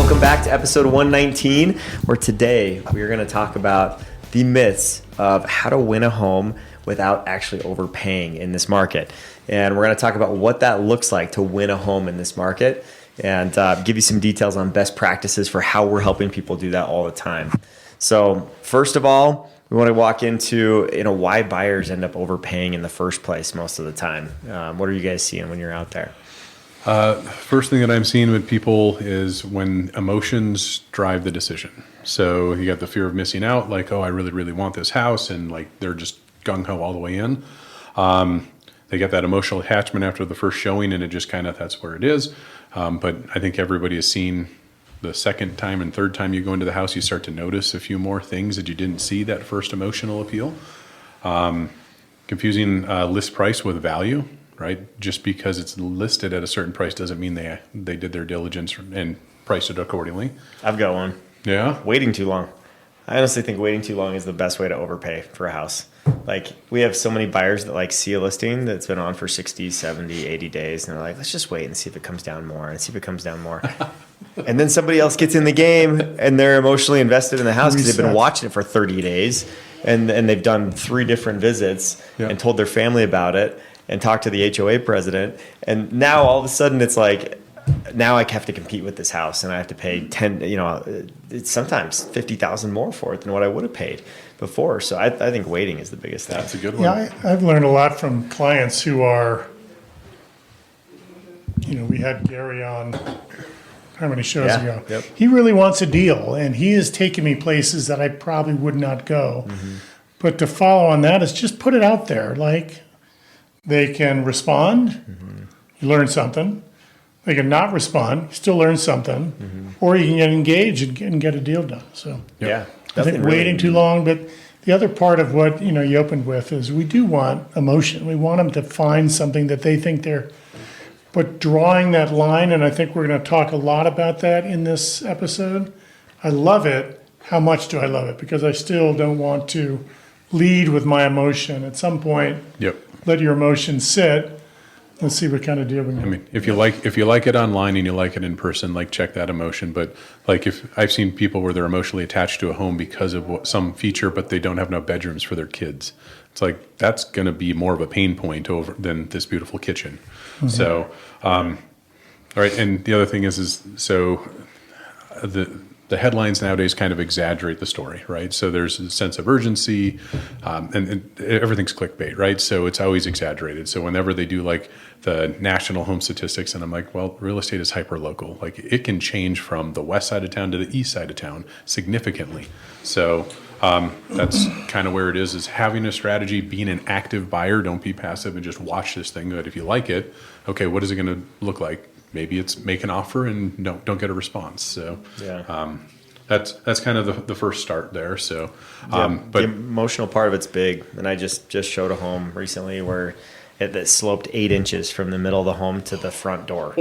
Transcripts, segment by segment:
Welcome back to episode 119, where today we are going to talk about the myths of how to win a home without actually overpaying in this market. And we're going to talk about what that looks like to win a home in this market and give you some details on best practices for how we're helping people do that all the time. So first of all, we want to walk into why buyers end up overpaying in the first place most of the time. What are you guys seeing when you're out there? First thing that I'm seeing with people is when emotions drive the decision. So you got the fear of missing out, like, oh, I really, really want this house, and like they're just gung-ho all the way in. They get that emotional attachment after the first showing, and it just kind of, that's where it is. But I think everybody has seen the second time and third time you go into the house, you start to notice a few more things that you didn't see that first emotional appeal. Confusing list price with value. Right? Just because it's listed at a certain price doesn't mean they did their diligence and priced it accordingly. I've got one. Yeah? Waiting too long. I honestly think waiting too long is the best way to overpay for a house. Like, we have so many buyers that see a listing that's been on for 60, 70, 80 days, and they're like, let's just wait and see if it comes down more and see if it comes down more. And then somebody else gets in the game and they're emotionally invested in the house because they've been watching it for 30 days and they've done 3 different visits and told their family about it and talked to the HOA president. And now all of a sudden it's like, now I have to compete with this house and I have to pay it's sometimes $50,000 more for it than what I would have paid before. So I think waiting is the biggest thing. That's a good one. Yeah, I've learned a lot from clients who are, we had Gary on how many shows ago? Yep. He really wants a deal, and he has taken me places that I probably would not go. Mm-hmm. But to follow on that is just put it out there. Like, they can respond, you learn something. They can not respond, you still learn something. Or you can get engaged and get a deal done. So I think waiting too long. But the other part of what you opened with is we do want emotion. We want them to find something that they think they're. But drawing that line, and I think we're going to talk a lot about that in this episode. I love it. How much do I love it? Because I still don't want to lead with my emotion. At some point, let your emotions sit. Let's see what kind of deal we can. I mean, if you like it online and you like it in person, check that emotion. But if I've seen people where they're emotionally attached to a home because of some feature, but they don't have enough bedrooms for their kids. It's like, that's going to be more of a pain point than this beautiful kitchen. Mm-hmm. So, all right. And the other thing is the headlines nowadays kind of exaggerate the story, right? So there's a sense of urgency, and everything's clickbait, right? So it's always exaggerated. So whenever they do the national home statistics, and I'm like, well, real estate is hyper local. It can change from the west side of town to the east side of town significantly. So that's kind of where it is having a strategy, being an active buyer. Don't be passive and just watch this thing. But if you like it, okay, what is it going to look like? Maybe it's make an offer and don't get a response. So that's kind of the first start there. So, but the emotional part of it's big. And I just showed a home recently where that sloped 8 inches from the middle of the home to the front door,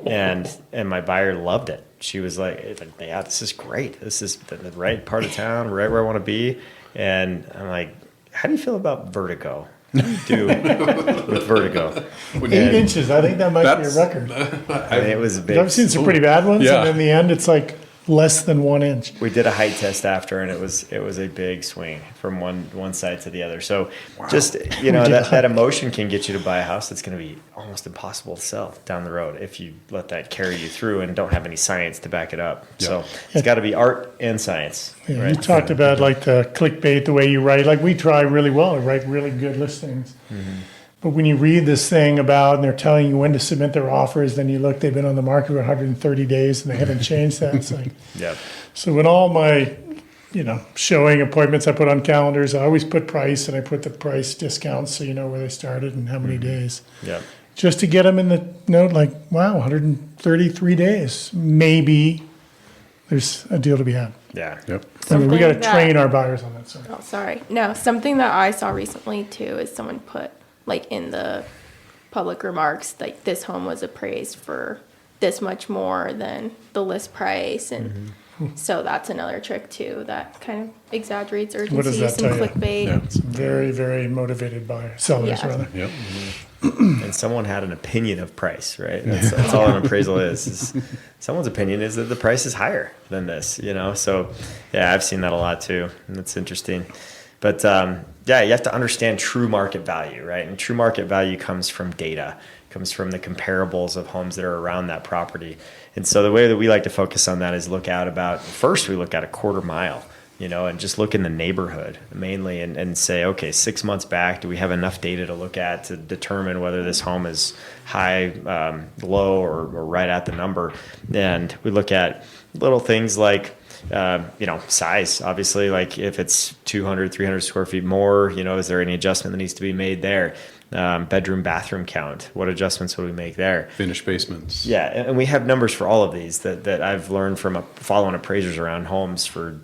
and my buyer loved it. She was like, "Yeah, this is great. This is the right part of town, right where I want to be." And I'm like, "How do you feel about vertigo?" Do with vertigo. 8 inches. I think that might be a record. It was big. I've seen some pretty bad ones, and in the end, it's like less than 1 inch. We did a height test after, and it was a big swing from one side to the other. So just that emotion can get you to buy a house that's going to be almost impossible to sell down the road if you let that carry you through and don't have any science to back it up. So it's got to be art and science. Yeah, right? You talked about the clickbait, the way you write. We try really well to write really good listings. Mm-hmm. But when you read this thing about, and they're telling you when to submit their offers, then you look, they've been on the market for 130 days and they haven't changed that. It's like, So when all my, showing appointments I put on calendars, I always put price, and I put the price discounts so you know where they started and how many days. Yeah. Just to get them in the note, 133 days. Maybe there's a deal to be had. Yeah. Yep. We got to train our buyers on that. Sorry. Oh, sorry. No, something that I saw recently too is someone put in the public remarks, this home was appraised for this much more than the list price. And so that's another trick too, that kind of exaggerates urgency, What does that some tell you? clickbait. Yeah. It's very, very motivated by sellers, rather. Yep. and someone had an opinion of price, right? That's all an appraisal is someone's opinion is that the price is higher than this, So yeah, I've seen that a lot too, and it's interesting. But yeah, you have to understand true market value, right? And true market value comes from data, comes from the comparables of homes that are around that property. And so the way that we like to focus on that is we look at a quarter mile, and just look in the neighborhood mainly and say, okay, 6 months back, do we have enough data to look at to determine whether this home is high, low, or right at the number? And we look at little things like, size, obviously, like if it's 200, 300 square feet more, is there any adjustment that needs to be made there? Bedroom, bathroom count, what adjustments would we make there? Finished basements. Yeah, and we have numbers for all of these that I've learned from following appraisers around homes for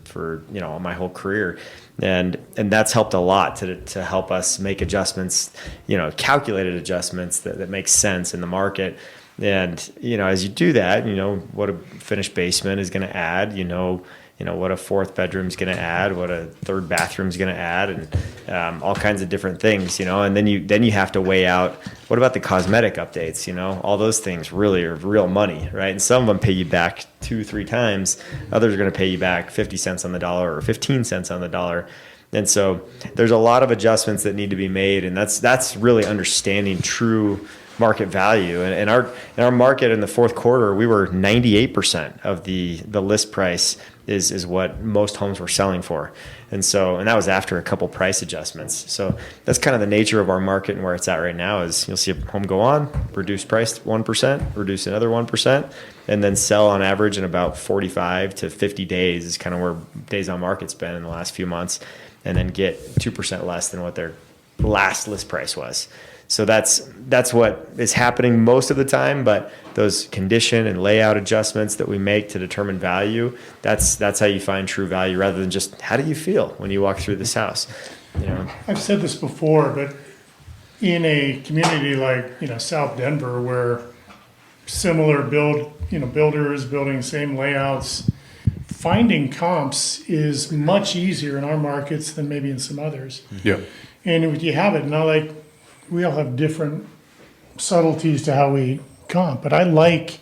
my whole career, and that's helped a lot to help us make adjustments, calculated adjustments that make sense in the market. And as you do that, what a finished basement is going to add, what a fourth bedroom is going to add, what a third bathroom is going to add, and all kinds of different things, and then you have to weigh out, what about the cosmetic updates, all those things really are real money, right? And some of them pay you back 2-3 times. Others are going to pay you back 50 cents on the dollar or 15 cents on the dollar. And so there's a lot of adjustments that need to be made, and that's really understanding true market value. And in our market in the fourth quarter, we were 98% of the list price is what most homes were selling for. And that was after a couple price adjustments. So that's kind of the nature of our market, and where it's at right now is you'll see a home go on, reduce price 1%, reduce another 1%, and then sell on average in about 45 to 50 days is kind of where days on market's been in the last few months, and then get 2% less than what their last list price was. So that's what is happening most of the time, but those condition and layout adjustments that we make to determine value, that's how you find true value, rather than just how do you feel when you walk through this house. I've said this before, but in a community like South Denver, where similar builders building same layouts, finding comps is much easier in our markets than maybe in some others. Yeah. And you have it, not like we all have different subtleties to how we comp, but I like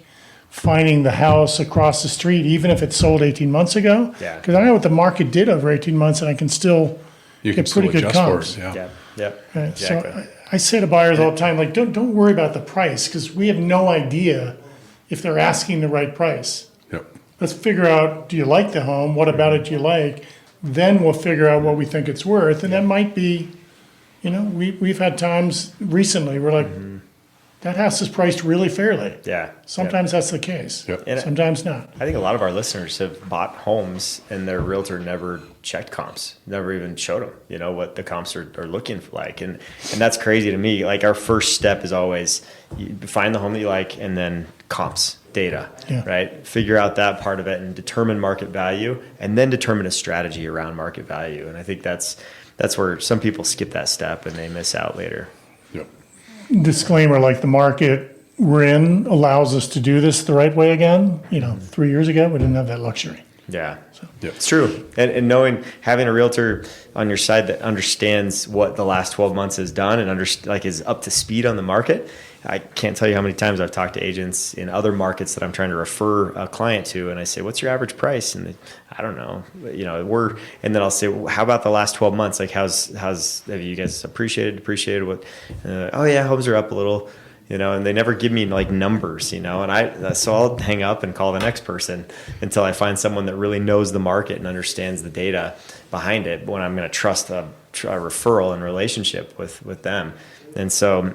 finding the house across the street, even if it sold 18 months ago. Yeah. Because I know what the market did over 18 months, and I can still get pretty good comps. Yeah. Right. Exactly. So I say to buyers all the time, like, don't worry about the price, because we have no idea if they're asking the right price. Yep. Let's figure out, do you like the home? What about it do you like? Then we'll figure out what we think it's worth. And that might be, we've had times recently where like, that house is priced really fairly. Yeah. Sometimes that's the case. Yep. And Sometimes not. I think a lot of our listeners have bought homes and their realtor never checked comps, never even showed them, what the comps are looking like. And that's crazy to me. Like, our first step is always you find the home that you like, and then comps, data, right? Figure out that part of it and determine market value, and then determine a strategy around market value. And I think that's where some people skip that step and they miss out later. Yep. Disclaimer, like the market we're in allows us to do this the right way again. 3 years ago, we didn't have that luxury. Yeah. Yep. It's true. And having a realtor on your side that understands what the last 12 months has done and is up to speed on the market. I can't tell you how many times I've talked to agents in other markets that I'm trying to refer a client to, and I say, "What's your average price?" And I don't know, and then I'll say, well, "How about the last 12 months? Like, how's have you guys appreciated what?" Oh yeah, homes are up a little, and they never give me like numbers, and so I'll hang up and call the next person until I find someone that really knows the market and understands the data behind it, when I'm going to trust a referral and relationship with them. And so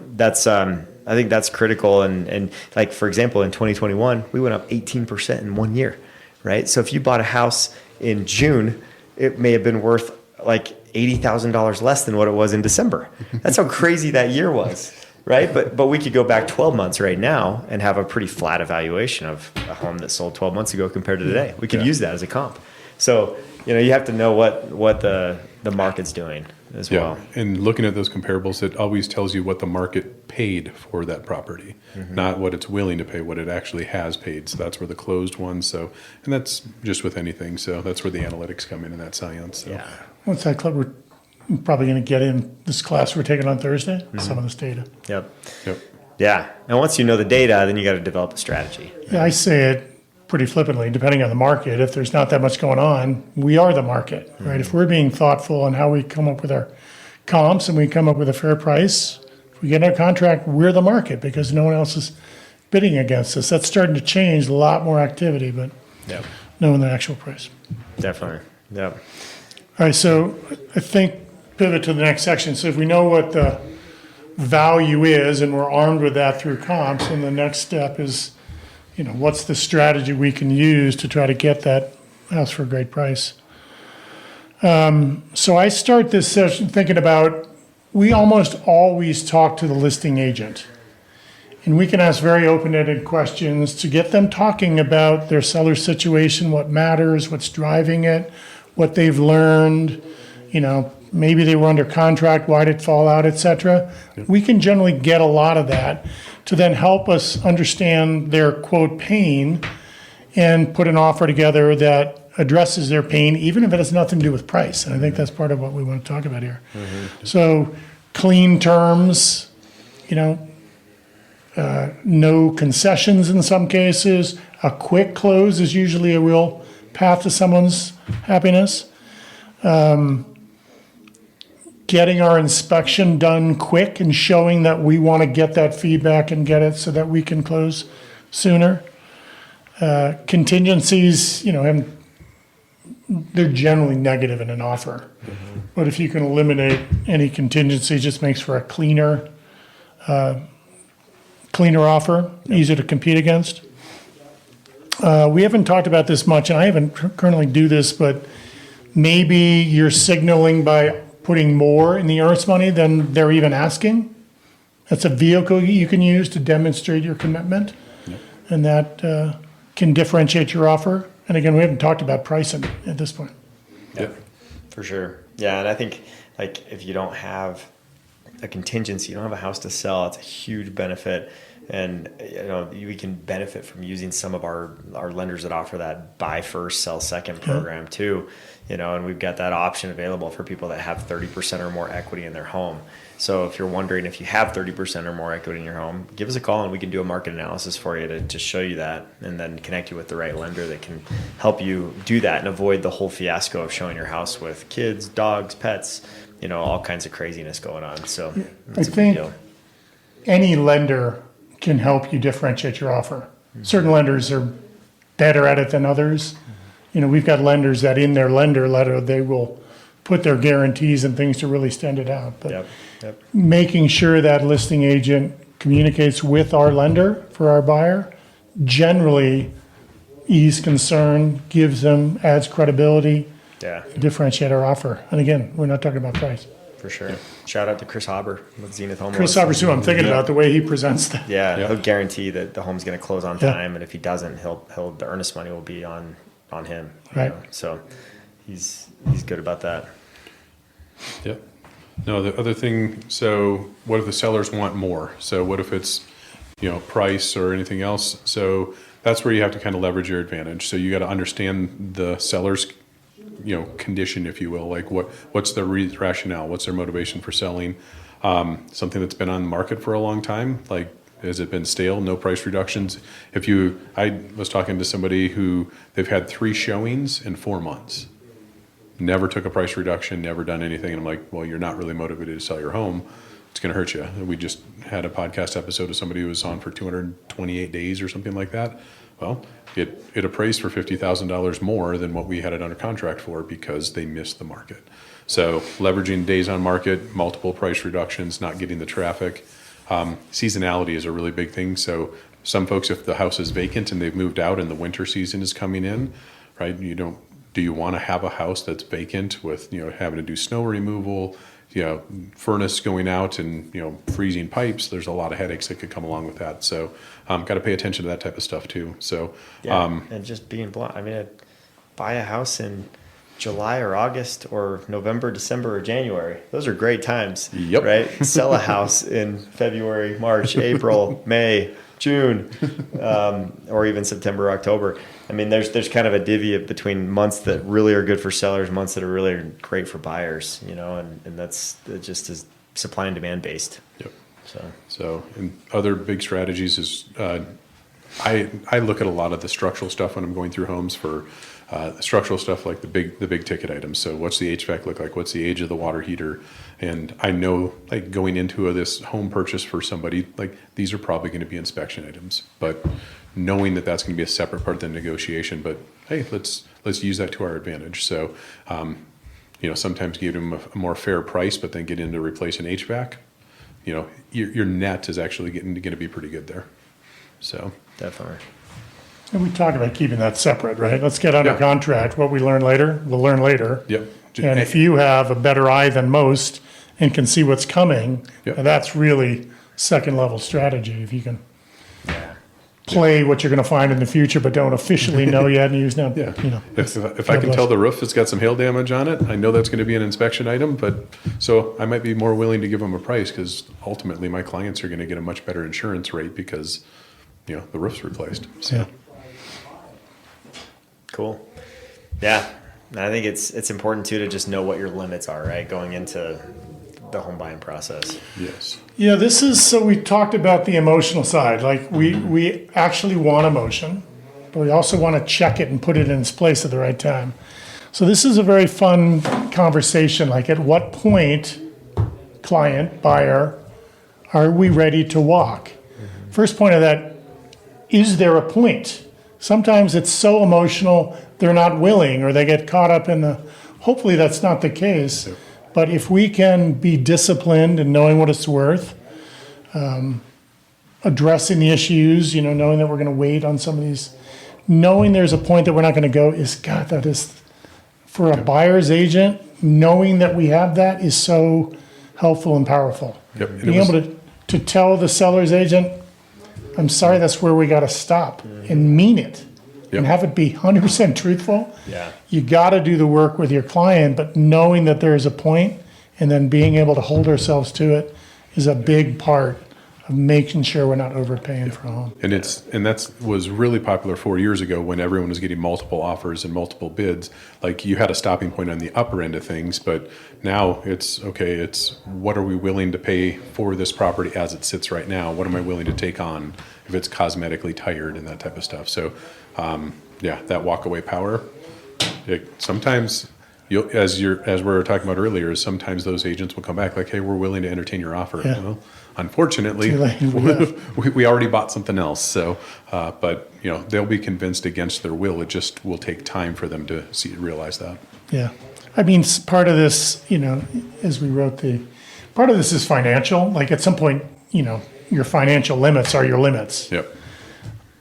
I think that's critical. And like, for example, in 2021, we went up 18% in 1 year, right? So if you bought a house in June, it may have been worth like $80,000 less than what it was in December. That's how crazy that year was, right? But we could go back 12 months right now and have a pretty flat evaluation of a home that sold 12 months ago compared to today. We could use that as a comp. So, you have to know what the market's doing as well. And looking at those comparables, it always tells you what the market paid for that property, not what it's willing to pay, what it actually has paid. So that's where the closed ones. And that's just with anything. So that's where the analytics come in that science. So. What's that clever? I'm probably going to get in this class we're taking on Thursday, some of this data. Yep. Yep. Yeah. And once you know the data, then you got to develop a strategy. Yeah, I say it pretty flippantly, depending on the market. If there's not that much going on, we are the market, right? If we're being thoughtful on how we come up with our comps and we come up with a fair price, if we get in a contract, we're the market because no one else is bidding against us. That's starting to change, a lot more activity, but Yep. knowing the actual price. Definitely. Yep. All right, so I think pivot to the next section. So if we know what the value is and we're armed with that through comps, and the next step is, what's the strategy we can use to try to get that house for a great price? So I start this session thinking about, we almost always talk to the listing agent. And we can ask very open-ended questions to get them talking about their seller situation, what matters, what's driving it, what they've learned, maybe they were under contract, why did it fall out, et cetera. We can generally get a lot of that to then help us understand their quote pain and put an offer together that addresses their pain, even if it has nothing to do with price. And I think that's part of what we want to talk about here. So clean terms, no concessions in some cases. A quick close is usually a real path to someone's happiness. Getting our inspection done quick and showing that we want to get that feedback and get it so that we can close sooner. Contingencies, they're generally negative in an offer. But if you can eliminate any contingency, it just makes for a cleaner offer, easier to compete against. We haven't talked about this much, and I haven't currently do this, but maybe you're signaling by putting more in the earnest money than they're even asking. That's a vehicle you can use to demonstrate your commitment, and that can differentiate your offer. And again, we haven't talked about pricing at this point. Yep. For sure. Yeah, and I think if you don't have a contingency, you don't have a house to sell, it's a huge benefit. And we can benefit from using some of our lenders that offer that buy first, sell second program too. And we've got that option available for people that have 30% or more equity in their home. So if you're wondering if you have 30% or more equity in your home, give us a call and we can do a market analysis for you to show you that, and then connect you with the right lender that can help you do that and avoid the whole fiasco of showing your house with kids, dogs, pets, all kinds of craziness going on. So I think any lender can help you differentiate your offer. Certain lenders are better at it than others. We've got lenders that in their lender letter, they will put their guarantees and things to really stand it out. But making sure that listing agent communicates with our lender for our buyer generally ease concern, adds credibility, differentiate our offer. And again, we're not talking about price. For sure. Shout out to Chris Hauber with Zenith Home Chris Loans. Hauber's who I'm thinking about, the way he presents that. He'll guarantee that the home's going to close on time, and if he doesn't, the earnest money will be on him. Right. So he's good about that. Yep. No, the other thing, so what if the sellers want more? So what if it's, price or anything else? So that's where you have to kind of leverage your advantage. So you got to understand the seller's condition, if you will, like what's their rationale, what's their motivation for selling, something that's been on the market for a long time, like has it been stale, no price reductions? I was talking to somebody who they've had 3 showings in 4 months, never took a price reduction, never done anything, and I'm like, well, you're not really motivated to sell your home, it's going to hurt you. We just had a podcast episode of somebody who was on for 228 days or something like that. Well, it appraised for $50,000 more than what we had it under contract for because they missed the market. So leveraging days on market, multiple price reductions, not getting the traffic. Seasonality is a really big thing. So some folks, if the house is vacant and they've moved out and the winter season is coming in, right? Do you want to have a house that's vacant with, having to do snow removal, furnace going out and, freezing pipes? There's a lot of headaches that could come along with that. So got to pay attention to that type of stuff too. So, and just being blunt, buy a house in July or August or November, December or January. Those are great times. Yep. Right? Sell a house in February, March, April, May, June, or even September, October. I mean, there's kind of a divvy between months that really are good for sellers, months that are really great for buyers, and that's it just is supply and demand based. Yep. So And other big strategies is I look at a lot of the structural stuff when I'm going through homes for structural stuff like the big ticket items. So what's the HVAC look like? What's the age of the water heater? And I know like going into this home purchase for somebody, like these are probably going to be inspection items, but knowing that that's going to be a separate part of the negotiation, but hey, let's use that to our advantage. So, sometimes give them a more fair price, but then get into replacing HVAC. Your net is actually going to be pretty good there. So definitely. And we talked about keeping that separate, right? Let's get under Yeah. contract. What we learn later, we'll learn later. Yep. And if you have a better eye than most and can see what's coming, Yep. that's really second level strategy. If you can Yeah. play what you're going to find in the future, but don't officially know yet, and use now, Yeah. If I God can bless. tell the roof has got some hail damage on it, I know that's going to be an inspection item, but so I might be more willing to give them a price because ultimately my clients are going to get a much better insurance rate because, the roof's replaced. So, Yeah. Cool. Yeah. I think it's important too to just know what your limits are, right? Going into the home buying process. yes. Yeah, this is, so we talked about the emotional side. Like we actually want emotion, but we also want to check it and put it in its place at the right time. So this is a very fun conversation. Like at what point, client, buyer, are we ready to walk? First point of that, is there a point? Sometimes it's so emotional, they're not willing or they get caught up in hopefully that's not the case. But if we can be disciplined and knowing what it's worth, addressing the issues, knowing that we're going to wait on some of these, knowing there's a point that we're not going to go that is, for a buyer's agent, knowing that we have that is so helpful and powerful. Yep. And it Being was- able to tell the seller's agent, I'm sorry, that's where we got to stop and mean it and Yep. have it be 100% truthful. Yeah. You got to do the work with your client, but knowing that there is a point and then being able to hold ourselves to it is a big part of making sure we're not overpaying for a home. And that was really popular 4 years ago when everyone was getting multiple offers and multiple bids. Like you had a stopping point on the upper end of things, but now it's okay. It's what are we willing to pay for this property as it sits right now? What am I willing to take on if it's cosmetically tired and that type of stuff? So, that walkaway power. Sometimes as we were talking about earlier, sometimes those agents will come back like, "Hey, we're willing to entertain your offer." Yeah. Well, unfortunately, Too late. we already bought something else. So, but they'll be convinced against their will. It just will take time for them to realize that. Yeah. I mean, part of this, as we wrote part of this is financial. Like at some point, your financial limits are your limits. Yep.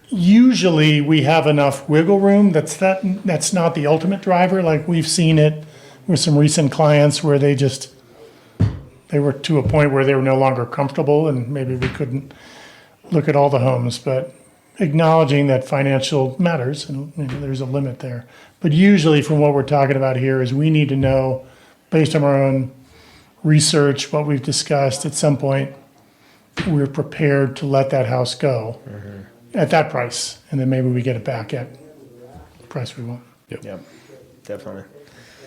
Usually we have enough wiggle room. That's not the ultimate driver. Like we've seen it with some recent clients where they were to a point where they were no longer comfortable and maybe we couldn't look at all the homes, but acknowledging that financial matters and there's a limit there. But usually from what we're talking about here is we need to know based on our own research, what we've discussed at some point, we're prepared to let that house go at that price. And then maybe we get it back at the price we want. Yep. Definitely.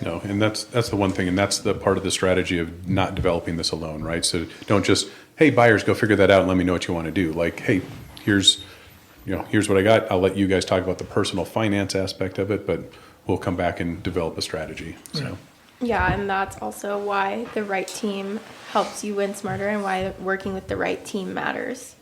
No, and that's the one thing, and that's the part of the strategy of not developing this alone, right? So don't just, hey, buyers, go figure that out and let me know what you want to do. Like, hey, here's what I got. I'll let you guys talk about the personal finance aspect of it, but we'll come back and develop a strategy. So. Yeah, and that's also why the right team helps you win smarter and why working with the right team matters.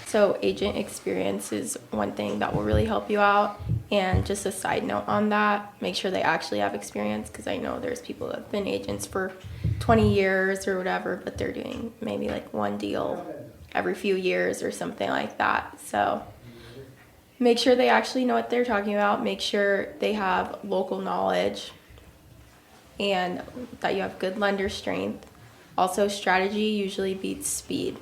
So agent experience is one thing that will really help you out. And just a side note on that, make sure they actually have experience because I know there's people that have been agents for 20 years or whatever, but they're doing maybe like one deal every few years or something like that. So make sure they actually know what they're talking about. Make sure they have local knowledge and that you have good lender strength. Also, strategy usually beats speed.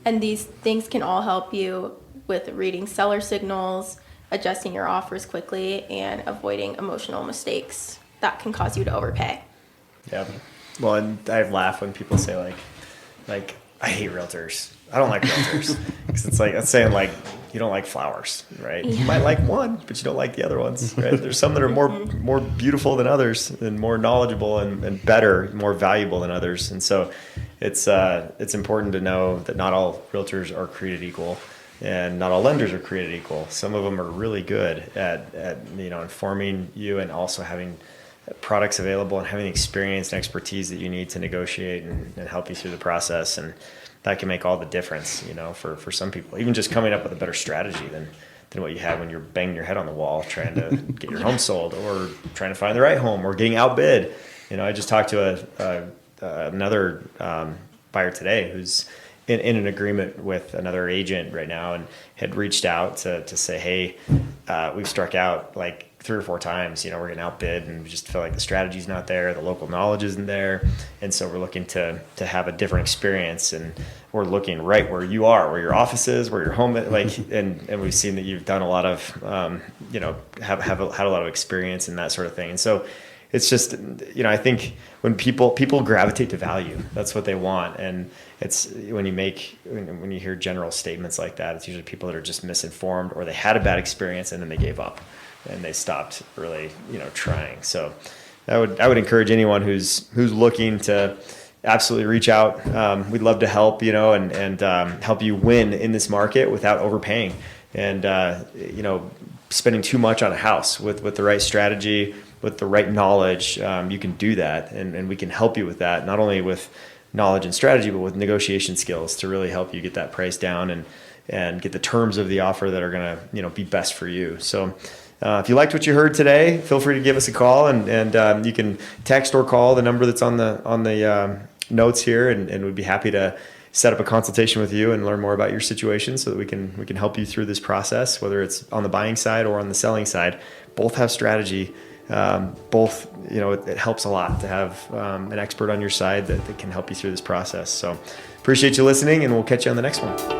And these things can all help you with reading seller signals, adjusting your offers quickly, and avoiding emotional mistakes. that can cause you to overpay. Yeah. Well, and I laugh when people say like I hate realtors. I don't like realtors because it's like that's saying like you don't like flowers, right? You might like one, but you don't like the other ones, right? There's some that are more beautiful than others, and more knowledgeable and better, more valuable than others. And so it's important to know that not all realtors are created equal. And not all lenders are created equal. Some of them are really good at informing you and also having products available and having experience and expertise that you need to negotiate and help you through the process. And that can make all the difference, for some people. Even just coming up with a better strategy than what you have when you're banging your head on the wall trying to get your home sold or trying to find the right home or getting outbid. I just talked to another buyer today who's in an agreement with another agent right now and had reached out to say, hey, we've struck out like 3 or 4 times, we're getting outbid and we just feel like the strategy's not there, the local knowledge isn't there. And so we're looking to have a different experience, and we're looking right where you are, where your office is, where your home is, and we've seen that you've done a lot of, had a lot of experience and that sort of thing. And so it's just, I think when people gravitate to value, that's what they want. And it's when you hear general statements like that, it's usually people that are just misinformed, or they had a bad experience and then they gave up and they stopped really, trying. So I would encourage anyone who's looking to absolutely reach out. We'd love to help, and help you win in this market without overpaying and, spending too much on a house. With the right strategy, with the right knowledge, you can do that, and we can help you with that, not only with knowledge and strategy, but with negotiation skills to really help you get that price down and get the terms of the offer that are going to, be best for you. So if you liked what you heard today, feel free to give us a call, and you can text or call the number that's on the notes here, and we'd be happy to set up a consultation with you and learn more about your situation so that we can help you through this process, whether it's on the buying side or on the selling side. Both have strategy. Both, it helps a lot to have an expert on your side that can help you through this process. So appreciate you listening, and we'll catch you on the next one.